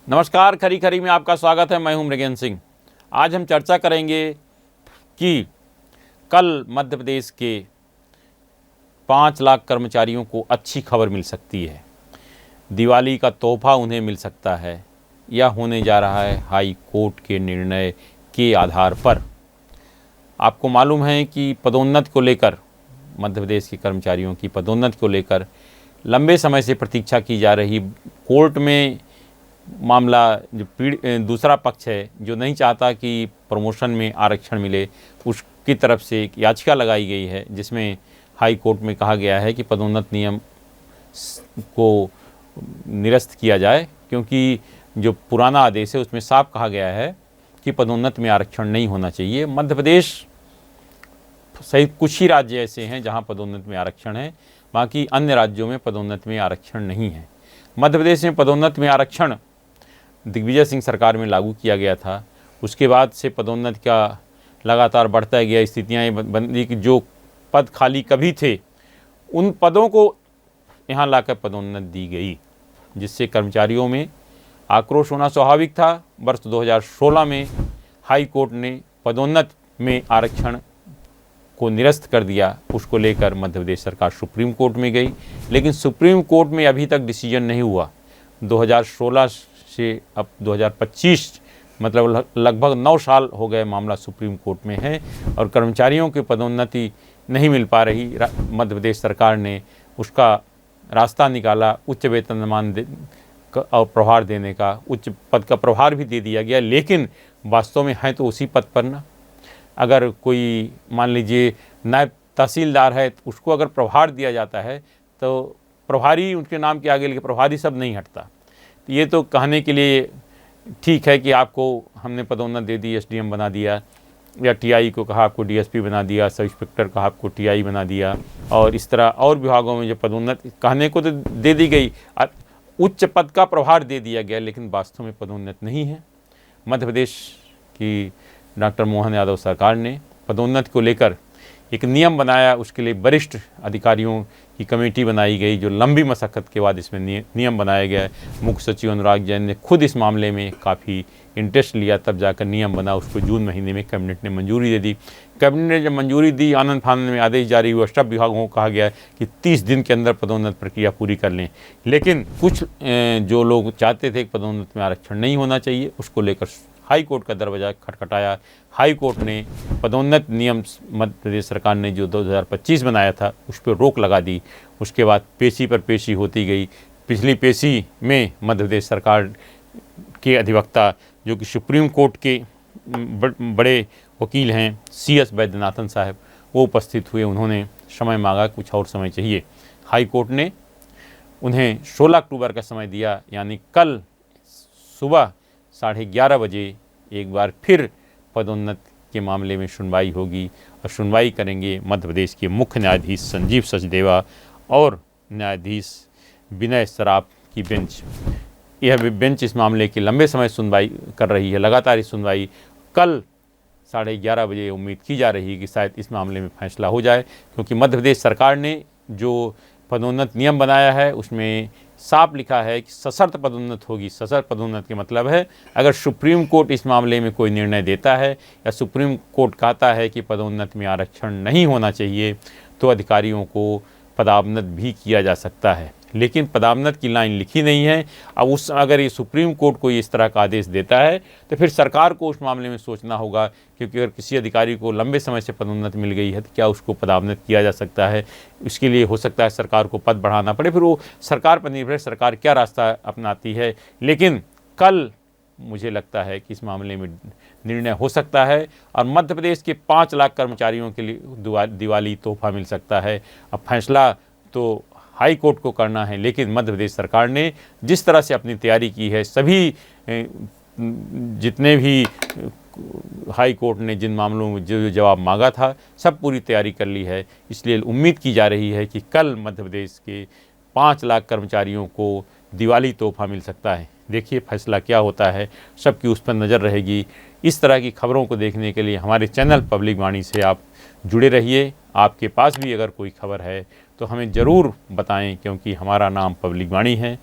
नमस्कार, खरी खरी में आपका स्वागत है। मैं हूं मृगेंद्र सिंह। आज हम चर्चा करेंगे कि कल मध्य प्रदेश के 5 लाख कर्मचारियों को अच्छी खबर मिल सकती है। दिवाली का तोहफा उन्हें मिल सकता है। यह होने जा रहा है हाई कोर्ट के निर्णय के आधार पर। आपको मालूम है कि पदोन्नति को लेकर, मध्य प्रदेश के कर्मचारियों की पदोन्नति को लेकर लंबे समय से प्रतीक्षा की जा रही, कोर्ट में मामला जो दूसरा पक्ष है जो नहीं चाहता कि प्रमोशन में आरक्षण मिले, उसकी तरफ से एक याचिका लगाई गई है जिसमें हाई कोर्ट में कहा गया है कि पदोन्नति नियम को निरस्त किया जाए, क्योंकि जो पुराना आदेश है उसमें साफ कहा गया है कि पदोन्नति में आरक्षण नहीं होना चाहिए। मध्य प्रदेश सहित कुछ ही राज्य ऐसे हैं जहां पदोन्नति में आरक्षण है, बाकी अन्य राज्यों में पदोन्नति में आरक्षण नहीं है। मध्य प्रदेश में पदोन्नति में आरक्षण दिग्विजय सिंह सरकार में लागू किया गया था। उसके बाद से पदोन्नति का लगातार बढ़ता गया, स्थितियाँ बनी कि जो पद खाली कभी थे उन पदों को यहाँ लाकर पदोन्नति दी गई, जिससे कर्मचारियों में आक्रोश होना स्वाभाविक था। वर्ष 2016 में हाई कोर्ट ने पदोन्नति में आरक्षण को निरस्त कर दिया। उसको लेकर मध्य प्रदेश सरकार सुप्रीम कोर्ट में गई, लेकिन सुप्रीम कोर्ट में अभी तक डिसीजन नहीं हुआ। 2016 से अब 2025 मतलब लगभग 9 साल हो गए मामला सुप्रीम कोर्ट में है और कर्मचारियों की पदोन्नति नहीं मिल पा रही। मध्य प्रदेश सरकार ने उसका रास्ता निकाला, उच्च वेतनमान और प्रभार देने का, उच्च पद का प्रभार भी दे दिया गया, लेकिन वास्तव में है तो उसी पद पर ना। अगर कोई मान लीजिए नायब तहसीलदार है, तो उसको अगर प्रभार दिया जाता है तो प्रभारी उनके नाम के आगे लेके प्रभारी सब नहीं हटता। तो ये तो कहने के लिए ठीक है कि आपको हमने पदोन्नति दे दी, एसडीएम बना दिया, या टीआई को कहा आपको डीएसपी बना दिया, सब इंस्पेक्टर कहा आपको टीआई बना दिया, और इस तरह और विभागों में जो पदोन्नति कहने को तो दे दी गई, उच्च पद का प्रभार दे दिया गया, लेकिन वास्तव में पदोन्नति नहीं है। मध्य प्रदेश की डॉक्टर मोहन यादव सरकार ने पदोन्नति को लेकर एक नियम बनाया। उसके लिए वरिष्ठ अधिकारियों की कमेटी बनाई गई, जो लंबी मशक्क़त के बाद इसमें नियम बनाया गया। मुख्य सचिव अनुराग जैन ने खुद इस मामले में काफ़ी इंटरेस्ट लिया, तब जाकर नियम बना। उसको जून महीने में कैबिनेट ने मंजूरी दे दी। कैबिनेट ने जब मंजूरी दी, आनंद फानंद में आदेश जारी हुआ, सब विभागों को कहा गया कि 30 दिन के अंदर पदोन्नति प्रक्रिया पूरी कर लें। लेकिन कुछ जो लोग चाहते थे कि पदोन्नति में आरक्षण नहीं होना चाहिए, उसको लेकर हाई कोर्ट का दरवाज़ा खटखटाया। हाई कोर्ट ने पदोन्नति नियम मध्य प्रदेश सरकार ने जो 2025 बनाया था उस पर रोक लगा दी। उसके बाद पेशी पर पेशी होती गई। पिछली पेशी में मध्य प्रदेश सरकार के अधिवक्ता, जो कि सुप्रीम कोर्ट के बड़े वकील हैं, CS वैद्यनाथन साहब, वो उपस्थित हुए। उन्होंने समय मांगा, कुछ और समय चाहिए। हाई कोर्ट ने उन्हें 16 अक्टूबर का समय दिया, यानी कल सुबह 11:30 बजे एक बार फिर पदोन्नति के मामले में सुनवाई होगी, और सुनवाई करेंगे मध्य प्रदेश के मुख्य न्यायाधीश संजीव सचदेवा और न्यायाधीश विनय सराफ की बेंच। यह बेंच इस मामले की लंबे समय सुनवाई कर रही है, लगातार इस सुनवाई। कल 11:30 बजे उम्मीद की जा रही है कि शायद इस मामले में फैसला हो जाए, क्योंकि मध्य प्रदेश सरकार ने जो पदोन्नति नियम बनाया है उसमें साफ लिखा है कि सशर्त पदोन्नति होगी। सशर्त पदोन्नति का मतलब है, अगर सुप्रीम कोर्ट इस मामले में कोई निर्णय देता है या सुप्रीम कोर्ट कहता है कि पदोन्नति में आरक्षण नहीं होना चाहिए, तो अधिकारियों को पदावनत भी किया जा सकता है। लेकिन पदावनत की लाइन लिखी नहीं है। अब अगर ये सुप्रीम कोर्ट को इस तरह का आदेश देता है तो फिर सरकार को उस मामले में सोचना होगा, क्योंकि अगर किसी अधिकारी को लंबे समय से पदोन्नति मिल गई है तो क्या उसको पदावनत किया जा सकता है। इसके लिए हो सकता है सरकार को पद बढ़ाना पड़े, फिर वो सरकार पर निर्भर है सरकार क्या रास्ता अपनाती है। लेकिन कल मुझे लगता है कि इस मामले में निर्णय हो सकता है और मध्य प्रदेश के 5 लाख कर्मचारियों के लिए दिवाली तोहफा मिल सकता है। अब फैसला तो हाई कोर्ट को करना है, लेकिन मध्य प्रदेश सरकार ने जिस तरह से अपनी तैयारी की है, सभी जितने भी हाई कोर्ट ने जिन मामलों में जो जवाब मांगा था, सब पूरी तैयारी कर ली है। इसलिए उम्मीद की जा रही है कि कल मध्य प्रदेश के 5 लाख कर्मचारियों को दिवाली तोहफा मिल सकता है। देखिए फैसला क्या होता है, सबकी उस पर नज़र रहेगी। इस तरह की खबरों को देखने के लिए हमारे चैनल पब्लिक वाणी से आप जुड़े रहिए। आपके पास भी अगर कोई खबर है तो हमें ज़रूर बताएं, क्योंकि हमारा नाम पब्लिक वाणी है।